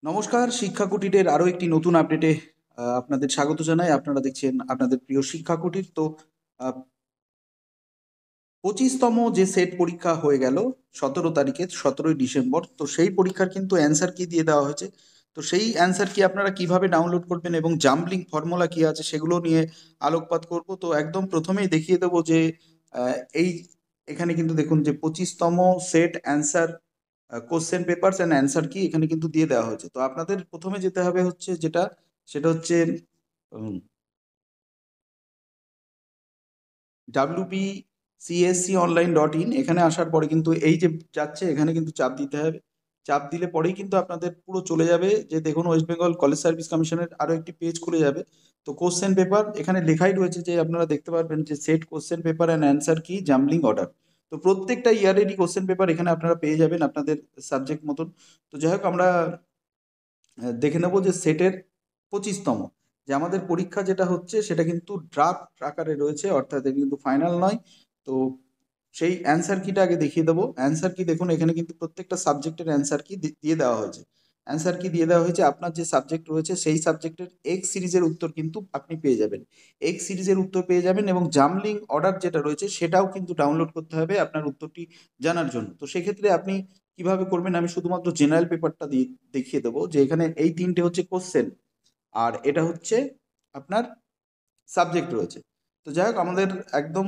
নমস্কার, শিক্ষা কুটিরের আরো একটি নতুন আপডেটে আপনাদের স্বাগত জানাই। আপনারা দেখছেন আপনাদের প্রিয় শিক্ষা কুটির। তো 25তম যে সেট পরীক্ষা হয়ে গেল 17 তারিখে, 17ই ডিসেম্বর। তো সেই পরীক্ষার কিন্তু অ্যান্সার কি দিয়ে দেওয়া হয়েছে। তো সেই অ্যান্সার কি আপনারা কিভাবে ডাউনলোড করবেন এবং জাম্বলিং ফর্মুলা কি আছে সেগুলো নিয়ে আলোকপাত করব। তো একদম প্রথমেই দেখিয়ে দেবো যে এই এখানে কিন্তু দেখুন যে 25তম set answer question papers and answer কি এখানে কিন্তু দিয়ে দেওয়া হয়েছে। তো আপনাদের প্রথমে যেতে হবে হচ্ছে যেটা, সেটা হচ্ছে wpcsconline.in। এখানে আসার পরে কিন্তু এই যে যাচ্ছে, এখানে কিন্তু চাপ দিতে হবে। চাপ দিলে পরেই কিন্তু আপনাদের পুরো চলে যাবে যে দেখুন ওয়েস্ট বেঙ্গল কলেজ সার্ভিস কমিশনের আরো একটি পেজ খুলে যাবে। তো কোশ্চেন পেপার এখানে লেখাই রয়েছে যে আপনারা দেখতে পারবেন যে set question paper and answer কি জাম্বলিং অর্ডার। তো প্রত্যেকটা ইয়ারেরই কোশ্চেন পেপার এখানে আপনারা পেয়ে যাবেন আপনাদের সাবজেক্ট মতন। তো যাই হোক, আমরা দেখে নেব যে সেটের 25তম যে আমাদের পরীক্ষা যেটা হচ্ছে সেটা কিন্তু ড্রাফট আকারে রয়েছে, অর্থাৎ এটা কিন্তু ফাইনাল নয়। তো সেই অ্যান্সার কিটা আগে দেখিয়ে দেবো। অ্যান্সার কি দেখুন, এখানে কিন্তু প্রত্যেকটা সাবজেক্টের অ্যান্সার কি দিয়ে দেওয়া হয়েছে। অ্যান্সার কি দিয়ে দেওয়া হয়েছে, আপনার যে সাবজেক্ট রয়েছে সেই সাবজেক্টের এক্স সিরিজের উত্তর কিন্তু আপনি পেয়ে যাবেন। এক্স সিরিজের উত্তর পেয়ে যাবেন এবং জাম্বলিং অর্ডার যেটা রয়েছে সেটাও কিন্তু ডাউনলোড করতে হবে আপনার উত্তরটি জানার জন্য। তো সেক্ষেত্রে আপনি কিভাবে করবেন, আমি শুধুমাত্র জেনারেল পেপারটা দিয়ে দেখিয়ে দেবো যে এখানে এই তিনটে হচ্ছে কোশ্চেন আর এটা হচ্ছে আপনার সাবজেক্ট রয়েছে। তো যাই হোক, আমাদের একদম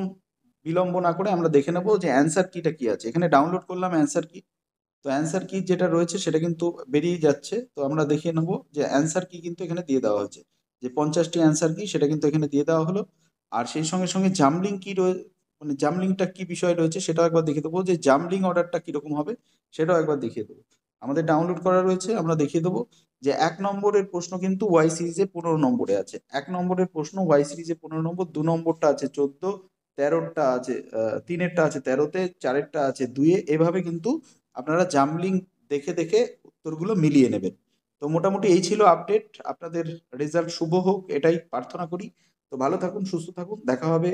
বিলম্ব না করে আমরা দেখে নেবো যে অ্যান্সার কিটা কি আছে। এখানে ডাউনলোড করলাম অ্যান্সার কি। তো অ্যান্সার কি যেটা রয়েছে সেটা কিন্তু বেরিয়ে যাচ্ছে। তো আমরা দেখিয়ে নেবো যে অ্যান্সার কি কিন্তু এখানে দিয়ে দেওয়া হয়েছে, যে 50টি অ্যান্সার কি সেটা কিন্তু এখানে দিয়ে দেওয়া হলো। আর সেই সঙ্গে সঙ্গে জাম্বলিং কি মানে জাম্বলিংটা কি বিষয় রয়েছে সেটাও একবার দেখিয়ে দেবো, যে জাম্বলিং অর্ডারটা কিরকম হবে সেটাও একবার দেখিয়ে দেবো। আমাদের ডাউনলোড করা রয়েছে, আমরা দেখিয়ে দেবো যে 1 নম্বরের প্রশ্ন কিন্তু ওয়াই সিরিজে 15 নম্বরে আছে। 1 নম্বরের প্রশ্ন ওয়াই সিরিজে 15 নম্বর, 2 নম্বরটা আছে 14, 13টা আছে 3এরটা আছে 13তে, 4এরটা আছে 2-এ। এভাবে কিন্তু আপনারা জাম্বলিং দেখে দেখে উত্তরগুলো মিলিয়ে নেবেন। তো মোটামুটি এই ছিল আপডেট। আপনাদের রেজাল্ট শুভ হোক এটাই প্রার্থনা করি। তো ভালো থাকুন, সুস্থ থাকুন, দেখা হবে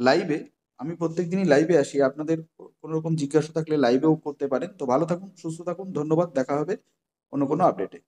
লাইভে। আমি প্রত্যেকদিনই লাইভে আসি, আপনাদের কোনো রকম জিজ্ঞাসা থাকলে লাইভেও করতে পারেন। তো ভালো থাকুন, সুস্থ থাকুন, ধন্যবাদ, দেখা হবে অন্য কোনো আপডেটে।